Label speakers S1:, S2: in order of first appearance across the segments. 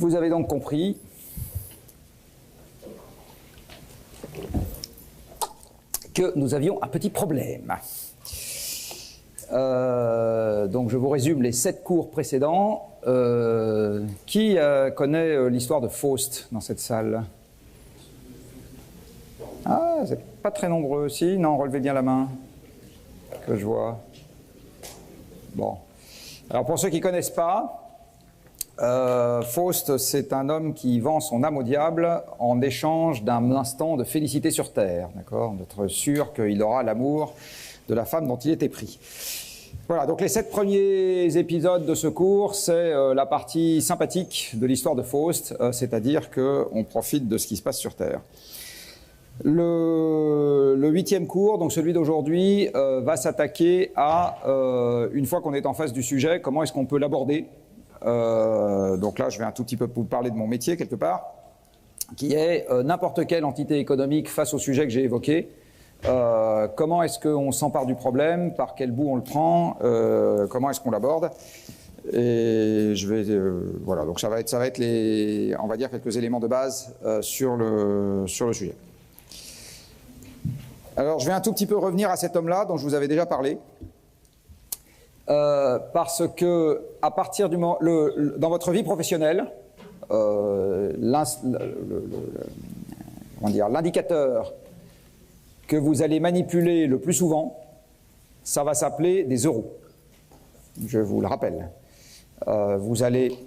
S1: Vous avez donc compris que nous avions un petit problème. Donc je vous résume les 7 cours précédents. Qui connaît l'histoire de Faust dans cette salle? Ah, c'est pas très nombreux aussi. Non, relevez bien la main, que je vois. Bon. Alors pour ceux qui ne connaissent pas, Faust, c'est un homme qui vend son âme au diable en échange d'un instant de félicité sur terre, d'accord, d'être sûr qu'il aura l'amour de la femme dont il était pris. Voilà, donc les 7 premiers épisodes de ce cours, c'est la partie sympathique de l'histoire de Faust, c'est-à-dire qu'on profite de ce qui se passe sur terre. Le 8e cours, donc celui d'aujourd'hui, va s'attaquer à, une fois qu'on est en face du sujet, comment est-ce qu'on peut l'aborder. Donc là, je vais un tout petit peu vous parler de mon métier, quelque part, qui est n'importe quelle entité économique face au sujet que j'ai évoqué. Comment est-ce qu'on s'empare du problème, par quel bout on le prend, comment est-ce qu'on l'aborde. Et je vais, voilà, donc ça va être les, on va dire, quelques éléments de base sur le sujet. Alors, je vais un tout petit peu revenir à cet homme-là dont je vous avais déjà parlé, parce que à partir du moment, dans votre vie professionnelle, l'indicateur que vous allez manipuler le plus souvent, ça va s'appeler des euros. Je vous le rappelle. Vous allez,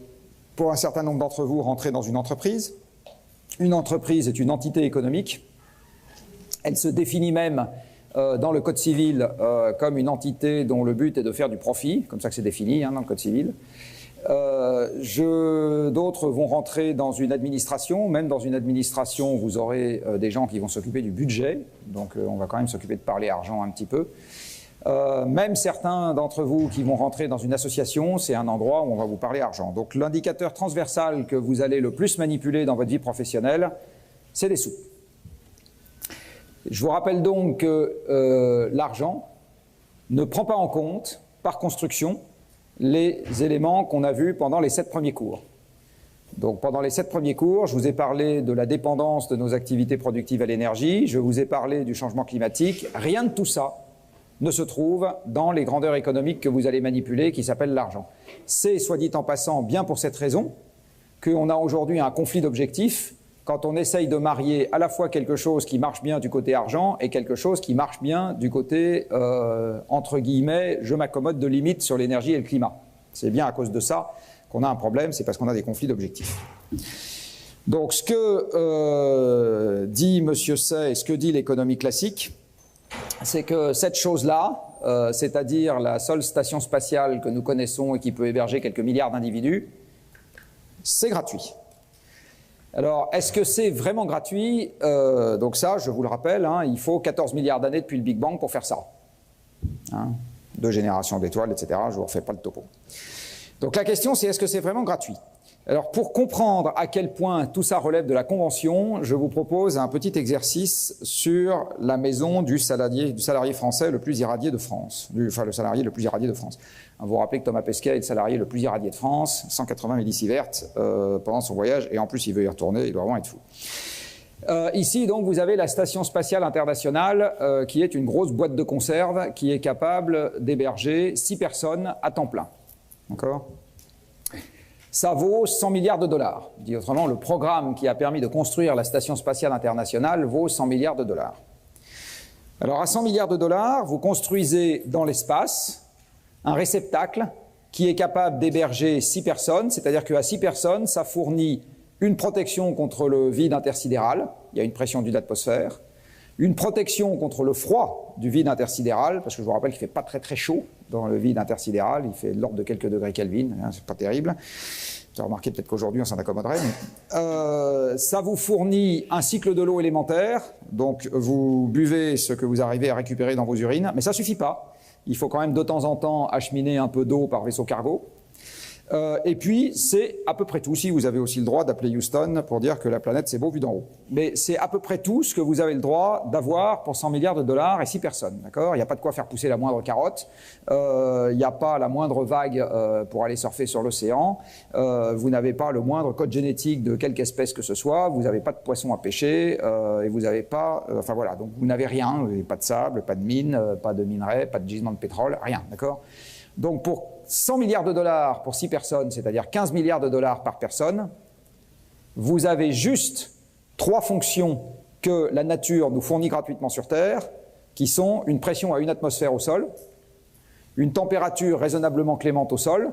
S1: pour un certain nombre d'entre vous, rentrer dans une entreprise. Une entreprise est une entité économique. Elle se définit même dans le Code civil comme une entité dont le but est de faire du profit, comme ça que c'est défini dans le Code civil. D'autres vont rentrer dans une administration. Même dans une administration, vous aurez des gens qui vont s'occuper du budget. Donc on va quand même s'occuper de parler argent un petit peu. Même certains d'entre vous qui vont rentrer dans une association, c'est un endroit où on va vous parler argent. Donc l'indicateur transversal que vous allez le plus manipuler dans votre vie professionnelle, c'est les sous. Je vous rappelle donc que l'argent ne prend pas en compte, par construction, les éléments qu'on a vus pendant les 7 premiers cours. Donc pendant les 7 premiers cours, je vous ai parlé de la dépendance de nos activités productives à l'énergie, je vous ai parlé du changement climatique. Rien de tout ça ne se trouve dans les grandeurs économiques que vous allez manipuler, qui s'appellent l'argent. C'est, soit dit en passant, bien pour cette raison qu'on a aujourd'hui un conflit d'objectifs quand on essaye de marier à la fois quelque chose qui marche bien du côté argent et quelque chose qui marche bien du côté, entre guillemets, je m'accommode de limites sur l'énergie et le climat. C'est bien à cause de ça qu'on a un problème, c'est parce qu'on a des conflits d'objectifs. Donc ce que dit M. Say et ce que dit l'économie classique, c'est que cette chose-là, c'est-à-dire la seule station spatiale que nous connaissons et qui peut héberger quelques milliards d'individus, c'est gratuit. Alors, est-ce que c'est vraiment gratuit? Donc ça, je vous le rappelle, il faut 14 milliards d'années depuis le Big Bang pour faire ça. 2 générations d'étoiles, etc. Je ne vous refais pas le topo. Donc la question, c'est est-ce que c'est vraiment gratuit? Alors, pour comprendre à quel point tout ça relève de la convention, je vous propose un petit exercice sur la maison du salarié français le plus irradié de France. Le salarié le plus irradié de France. Vous vous rappelez que Thomas Pesquet est le salarié le plus irradié de France, 180 millisieverts pendant son voyage, et en plus il veut y retourner, il doit vraiment être fou. Ici, donc, vous avez la Station Spatiale Internationale, qui est une grosse boîte de conserve qui est capable d'héberger 6 personnes à temps plein. D'accord ? Ça vaut 100 milliards de dollars. Dit autrement, le programme qui a permis de construire la Station Spatiale Internationale vaut 100 milliards de dollars. Alors, à 100 milliards de dollars, vous construisez dans l'espace un réceptacle qui est capable d'héberger 6 personnes, c'est-à-dire qu'à 6 personnes, ça fournit une protection contre le vide intersidéral, il y a une pression d'une atmosphère, une protection contre le froid du vide intersidéral, parce que je vous rappelle qu'il ne fait pas très très chaud dans le vide intersidéral, il fait de l'ordre de quelques degrés Kelvin, c'est pas terrible. Vous avez remarqué peut-être qu'aujourd'hui on s'en accommoderait. Mais ça vous fournit un cycle de l'eau élémentaire, donc vous buvez ce que vous arrivez à récupérer dans vos urines, mais ça ne suffit pas. Il faut quand même de temps en temps acheminer un peu d'eau par vaisseau cargo. Et puis, c'est à peu près tout. Si vous avez aussi le droit d'appeler Houston pour dire que la planète, c'est beau vu d'en haut. Mais c'est à peu près tout ce que vous avez le droit d'avoir pour 100 milliards de dollars et 6 personnes. D'accord ? Il n'y a pas de quoi faire pousser la moindre carotte. Il n'y a pas la moindre vague pour aller surfer sur l'océan. Vous n'avez pas le moindre code génétique de quelque espèce que ce soit. Vous n'avez pas de poisson à pêcher. Et vous n'avez pas... enfin voilà, donc vous n'avez rien. Vous n'avez pas de sable, pas de mine, pas de minerais, pas de gisement de pétrole, rien. D'accord ? Donc pour 100 milliards de dollars pour 6 personnes, c'est-à-dire 15 milliards de dollars par personne, vous avez juste 3 fonctions que la nature nous fournit gratuitement sur Terre, qui sont une pression à 1 atmosphère au sol, une température raisonnablement clémente au sol,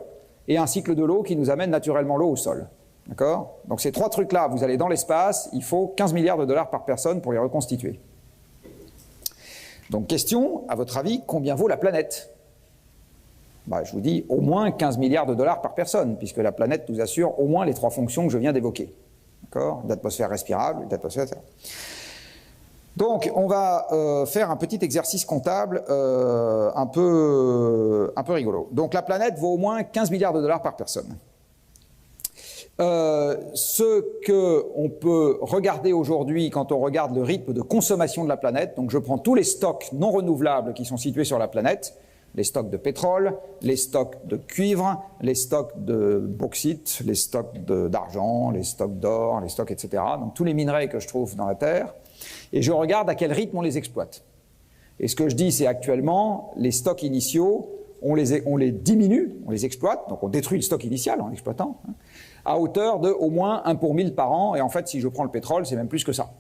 S1: et un cycle de l'eau qui nous amène naturellement l'eau au sol. D'accord ? Donc ces 3 trucs-là, vous allez dans l'espace, il faut 15 milliards de dollars par personne pour les reconstituer. Donc question, à votre avis, combien vaut la planète ? Je vous dis au moins 15 milliards de dollars par personne, puisque la planète nous assure au moins les 3 fonctions que je viens d'évoquer. D'accord ? D'atmosphère respirable, d'atmosphère, etc. Donc, on va faire un petit exercice comptable un peu rigolo. Donc, la planète vaut au moins 15 milliards de dollars par personne. Ce qu'on peut regarder aujourd'hui quand on regarde le rythme de consommation de la planète, donc je prends tous les stocks non renouvelables qui sont situés sur la planète, les stocks de pétrole, les stocks de cuivre, les stocks de bauxite, les stocks d'argent, les stocks d'or, les stocks, etc. Donc tous les minerais que je trouve dans la Terre, et je regarde à quel rythme on les exploite. Et ce que je dis, c'est actuellement, les stocks initiaux, on les diminue, on les exploite, donc on détruit le stock initial en l'exploitant, à hauteur de au moins 1 pour 1000 par an, et en fait, si je prends le pétrole, c'est même plus que ça.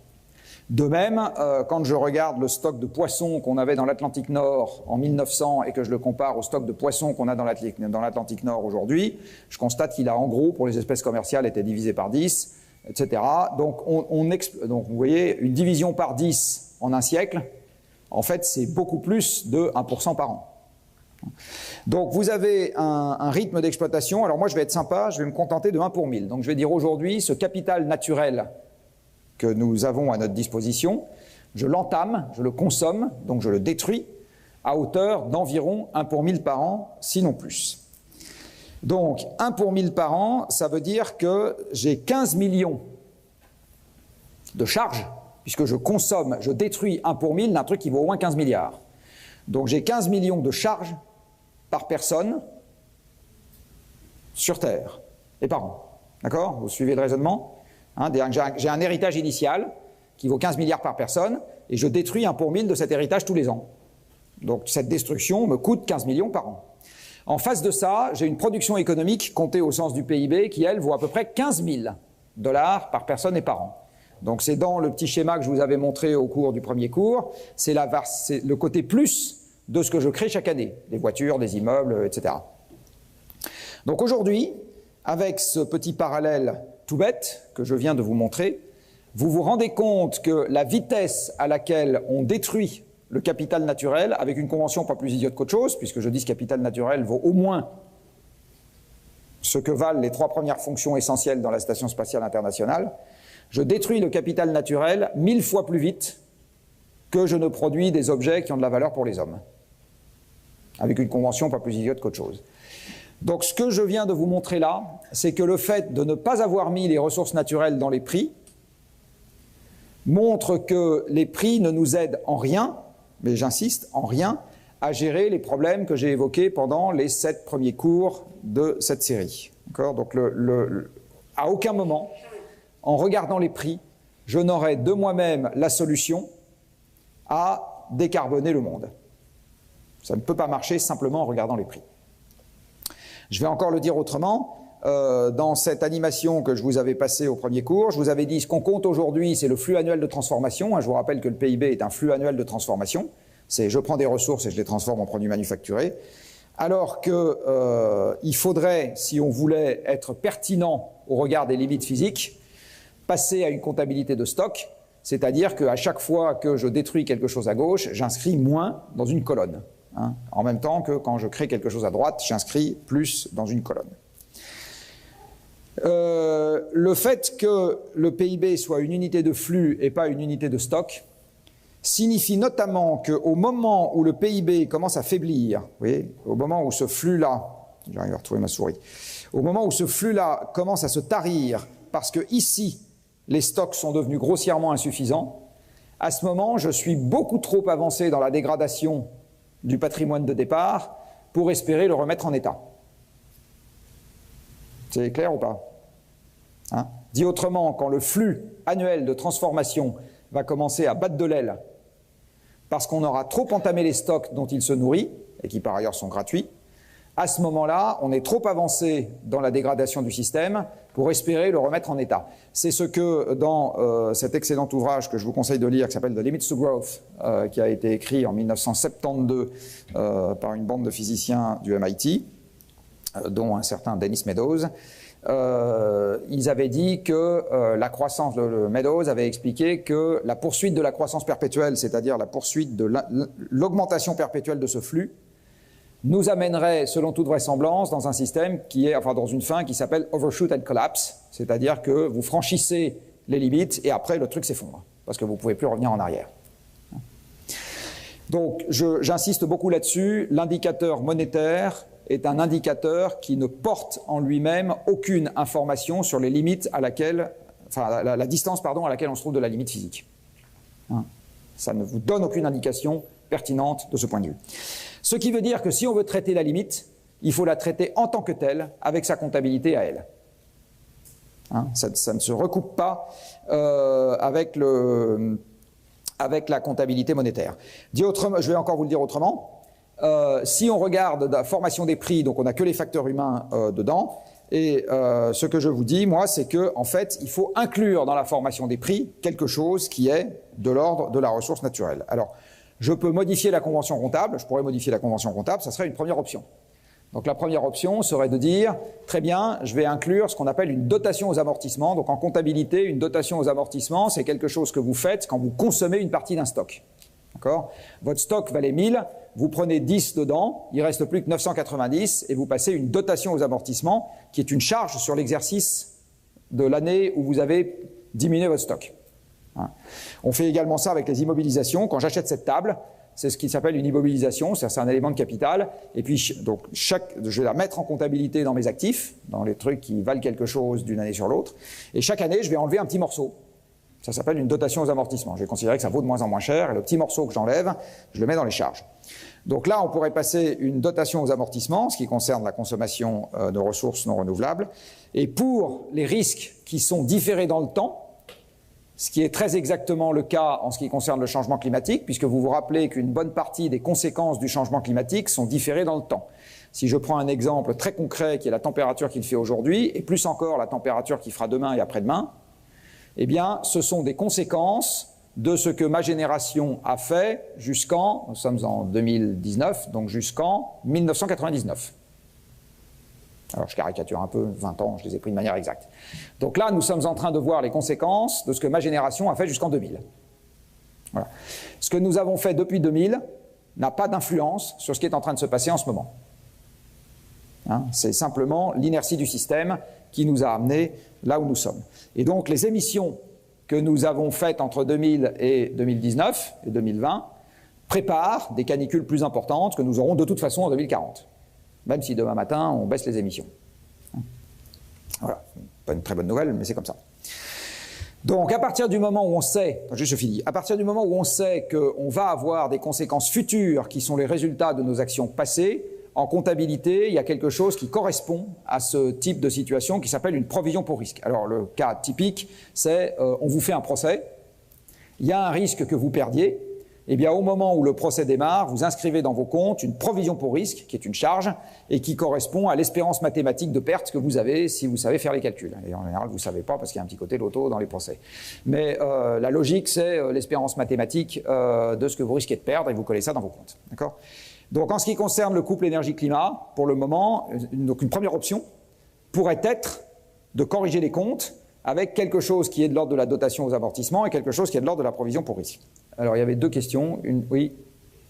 S1: De même, quand je regarde le stock de poissons qu'on avait dans l'Atlantique Nord en 1900 et que je le compare au stock de poissons qu'on a dans l'Atlantique Nord aujourd'hui, je constate qu'il a en gros, pour les espèces commerciales, été divisé par 10, etc. Donc, donc vous voyez, une division par 10 en un siècle, en fait, c'est beaucoup plus de 1% par an. Donc vous avez un rythme d'exploitation. Alors moi, je vais être sympa, je vais me contenter de 1 pour 1000. Donc je vais dire aujourd'hui, ce capital naturel que nous avons à notre disposition, je l'entame, je le consomme, donc je le détruis, à hauteur d'environ 1 pour 1000 par an, sinon plus. Donc 1 pour 1000 par an, ça veut dire que j'ai 15 millions de charges, puisque je consomme, je détruis 1 pour 1000 d'un truc qui vaut au moins 15 milliards. Donc j'ai 15 millions de charges par personne sur Terre et par an. D'accord ? Vous suivez le raisonnement ? J'ai un héritage initial qui vaut 15 milliards par personne et je détruis 1 pour 1000 de cet héritage tous les ans. Donc cette destruction me coûte 15 millions par an. En face de ça, j'ai une production économique comptée au sens du PIB qui, elle, vaut à peu près 15 000 $ par personne et par an. Donc c'est dans le petit schéma que je vous avais montré au cours du premier cours, c'est le côté plus de ce que je crée chaque année, des voitures, des immeubles, etc. Donc aujourd'hui, avec ce petit parallèle tout bête que je viens de vous montrer, vous vous rendez compte que la vitesse à laquelle on détruit le capital naturel, avec une convention pas plus idiote qu'autre chose, puisque je dis que ce capital naturel vaut au moins ce que valent les 3 premières fonctions essentielles dans la Station spatiale internationale, je détruis le capital naturel 1000 fois plus vite que je ne produis des objets qui ont de la valeur pour les hommes, avec une convention pas plus idiote qu'autre chose. Donc ce que je viens de vous montrer là, c'est que le fait de ne pas avoir mis les ressources naturelles dans les prix montre que les prix ne nous aident en rien, mais j'insiste, en rien, à gérer les problèmes que j'ai évoqués pendant les 7 premiers cours de cette série. Donc à aucun moment, en regardant les prix, je n'aurai de moi-même la solution à décarboner le monde. Ça ne peut pas marcher simplement en regardant les prix. Je vais encore le dire autrement, dans cette animation que je vous avais passée au premier cours, je vous avais dit ce qu'on compte aujourd'hui, c'est le flux annuel de transformation. Je vous rappelle que le PIB est un flux annuel de transformation. C'est je prends des ressources et je les transforme en produits manufacturés. Alors qu'il faudrait, si on voulait être pertinent au regard des limites physiques, passer à une comptabilité de stock, c'est-à-dire qu'à chaque fois que je détruis quelque chose à gauche, j'inscris moins dans une colonne. En même temps que quand je crée quelque chose à droite, j'inscris plus dans une colonne. Le fait que le PIB soit une unité de flux et pas une unité de stock signifie notamment qu'au moment où le PIB commence à faiblir, vous voyez, au moment où ce flux-là j'arrive à retrouver ma souris. Au moment où ce flux-là commence à se tarir, parce que ici, les stocks sont devenus grossièrement insuffisants, à ce moment, je suis beaucoup trop avancé dans la dégradation du patrimoine de départ pour espérer le remettre en état. C'est clair ou pas? Hein? Dit autrement, quand le flux annuel de transformation va commencer à battre de l'aile, parce qu'on aura trop entamé les stocks dont il se nourrit, et qui par ailleurs sont gratuits, à ce moment-là, on est trop avancé dans la dégradation du système pour espérer le remettre en état. C'est ce que, dans cet excellent ouvrage que je vous conseille de lire, qui s'appelle The Limits to Growth, qui a été écrit en 1972 par une bande de physiciens du MIT, dont un certain Dennis Meadows, ils avaient dit que la croissance, Meadows avait expliqué que la poursuite de la croissance perpétuelle, c'est-à-dire la poursuite de l'augmentation perpétuelle de ce flux, nous amènerait, selon toute vraisemblance, dans un système qui est, enfin dans une fin qui s'appelle overshoot and collapse, c'est-à-dire que vous franchissez les limites et après le truc s'effondre, parce que vous ne pouvez plus revenir en arrière. Donc j'insiste beaucoup là-dessus, l'indicateur monétaire est un indicateur qui ne porte en lui-même aucune information sur les limites à laquelle, enfin la distance pardon, à laquelle on se trouve de la limite physique. Ça ne vous donne aucune indication pertinente de ce point de vue. Ce qui veut dire que si on veut traiter la limite, il faut la traiter en tant que telle, avec sa comptabilité à elle. Ça ne se recoupe pas avec la comptabilité monétaire. Dit autrement, je vais encore vous le dire autrement. Si on regarde la formation des prix, donc on n'a que les facteurs humains dedans, et ce que je vous dis, moi, c'est que en fait, il faut inclure dans la formation des prix quelque chose qui est de l'ordre de la ressource naturelle. Alors, je peux modifier la convention comptable, je pourrais modifier la convention comptable, ça serait une première option. Donc la première option serait de dire, très bien, je vais inclure ce qu'on appelle une dotation aux amortissements. Donc en comptabilité, une dotation aux amortissements, c'est quelque chose que vous faites quand vous consommez une partie d'un stock. D'accord ? Votre stock valait 1000, vous prenez 10 dedans, il ne reste plus que 990 et vous passez une dotation aux amortissements qui est une charge sur l'exercice de l'année où vous avez diminué votre stock. On fait également ça avec les immobilisations. Quand j'achète cette table, c'est ce qui s'appelle une immobilisation, c'est un élément de capital. Et puis, donc, je vais la mettre en comptabilité dans mes actifs, dans les trucs qui valent quelque chose d'une année sur l'autre. Et chaque année, je vais enlever un petit morceau. Ça s'appelle une dotation aux amortissements. Je vais considérer que ça vaut de moins en moins cher. Et le petit morceau que j'enlève, je le mets dans les charges. Donc là, on pourrait passer une dotation aux amortissements, ce qui concerne la consommation de ressources non renouvelables. Et pour les risques qui sont différés dans le temps, ce qui est très exactement le cas en ce qui concerne le changement climatique, puisque vous vous rappelez qu'une bonne partie des conséquences du changement climatique sont différées dans le temps. Si je prends un exemple très concret qui est la température qu'il fait aujourd'hui, et plus encore la température qu'il fera demain et après-demain, eh bien, ce sont des conséquences de ce que ma génération a fait jusqu'en, nous sommes en 2019, donc jusqu'en 1999. Alors je caricature un peu, 20 ans, je les ai pris de manière exacte. Donc là, nous sommes en train de voir les conséquences de ce que ma génération a fait jusqu'en 2000. Voilà. Ce que nous avons fait depuis 2000 n'a pas d'influence sur ce qui est en train de se passer en ce moment. C'est simplement l'inertie du système qui nous a amenés là où nous sommes. Et donc les émissions que nous avons faites entre 2000 et 2019 et 2020 préparent des canicules plus importantes que nous aurons de toute façon en 2040. Même si demain matin, on baisse les émissions. Voilà, pas une très bonne nouvelle, mais c'est comme ça. Donc, à partir du moment où on sait, juste je finis, à partir du moment où on sait qu'on va avoir des conséquences futures qui sont les résultats de nos actions passées, en comptabilité, il y a quelque chose qui correspond à ce type de situation qui s'appelle une provision pour risque. Alors, le cas typique, c'est on vous fait un procès, il y a un risque que vous perdiez, eh bien, au moment où le procès démarre, vous inscrivez dans vos comptes une provision pour risque, qui est une charge, et qui correspond à l'espérance mathématique de perte que vous avez si vous savez faire les calculs. Et en général, vous ne savez pas parce qu'il y a un petit côté loto dans les procès. Mais la logique, c'est l'espérance mathématique de ce que vous risquez de perdre, et vous collez ça dans vos comptes. D'accord ? Donc, en ce qui concerne le couple énergie-climat, pour le moment, donc une première option pourrait être de corriger les comptes avec quelque chose qui est de l'ordre de la dotation aux amortissements et quelque chose qui est de l'ordre de la provision pour risque. Alors, il y avait deux questions. Oui.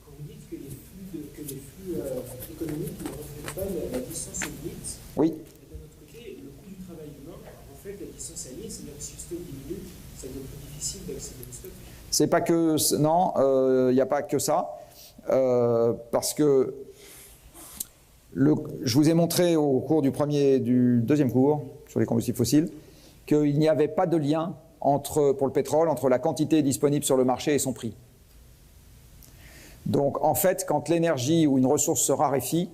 S2: Quand vous dites que les flux économiques ne reflètent pas la distance limite,
S1: oui.
S2: Et d'un autre côté, le coût du travail humain reflète la distance alliée, c'est-à-dire que si le stock diminue, ça devient plus difficile d'accéder au stock.
S1: C'est pas que... Non, il n'y a pas que ça. Parce que Je vous ai montré au cours du deuxième cours sur les combustibles fossiles qu'il n'y avait pas de lien pour le pétrole entre la quantité disponible sur le marché et son prix. Donc en fait, quand l'énergie ou une ressource se raréfie,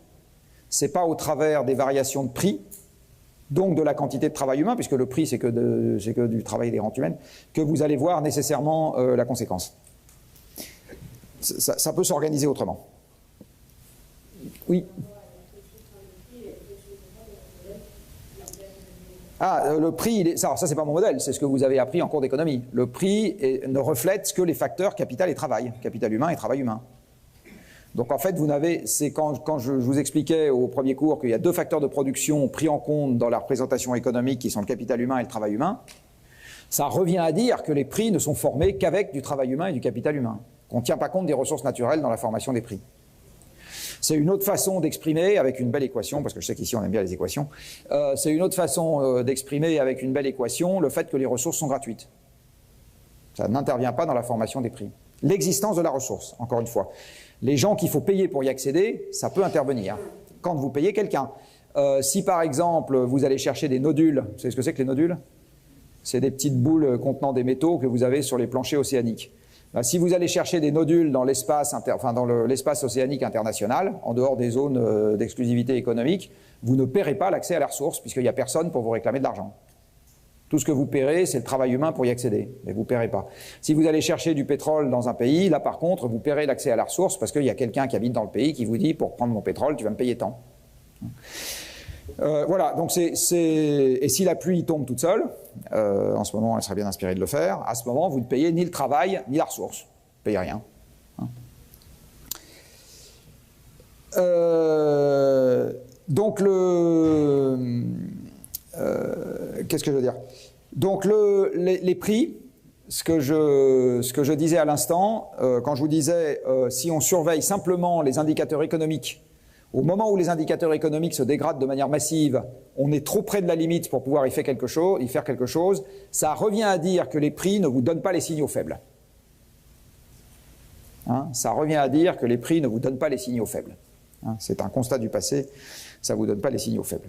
S1: ce n'est pas au travers des variations de prix, donc de la quantité de travail humain, puisque le prix c'est que du travail et des rentes humaines, que vous allez voir nécessairement la conséquence. Ça peut s'organiser autrement. Oui. Le prix, alors ça c'est pas mon modèle, c'est ce que vous avez appris en cours d'économie. Le prix ne reflète que les facteurs capital et travail, capital humain et travail humain. Donc en fait, c'est quand je vous expliquais au premier cours qu'il y a deux facteurs de production pris en compte dans la représentation économique qui sont le capital humain et le travail humain, ça revient à dire que les prix ne sont formés qu'avec du travail humain et du capital humain, qu'on ne tient pas compte des ressources naturelles dans la formation des prix. C'est une autre façon d'exprimer avec une belle équation, parce que je sais qu'ici on aime bien les équations, c'est une autre façon d'exprimer avec une belle équation le fait que les ressources sont gratuites. Ça n'intervient pas dans la formation des prix. L'existence de la ressource, encore une fois. Les gens qu'il faut payer pour y accéder, ça peut intervenir. Quand vous payez quelqu'un. Si par exemple vous allez chercher des nodules, vous savez ce que c'est que les nodules? C'est des petites boules contenant des métaux que vous avez sur les planchers océaniques. Si vous allez chercher des nodules dans l'espace océanique international, en dehors des zones d'exclusivité économique, vous ne paierez pas l'accès à la ressource, puisqu'il n'y a personne pour vous réclamer de l'argent. Tout ce que vous paierez, c'est le travail humain pour y accéder, mais vous ne paierez pas. Si vous allez chercher du pétrole dans un pays, là par contre, vous paierez l'accès à la ressource, parce qu'il y a quelqu'un qui habite dans le pays qui vous dit, pour prendre mon pétrole, tu vas me payer tant. Voilà, donc et si la pluie tombe toute seule, en ce moment elle serait bien inspirée de le faire, à ce moment vous ne payez ni le travail ni la ressource, vous ne payez rien. Donc qu'est-ce que je veux dire? Donc les prix, ce que je disais à l'instant, quand je vous disais si on surveille simplement les indicateurs économiques, au moment où les indicateurs économiques se dégradent de manière massive, on est trop près de la limite pour pouvoir y faire quelque chose, ça revient à dire que les prix ne vous donnent pas les signaux faibles. Ça revient à dire que les prix ne vous donnent pas les signaux faibles. C'est un constat du passé, ça ne vous donne pas les signaux faibles.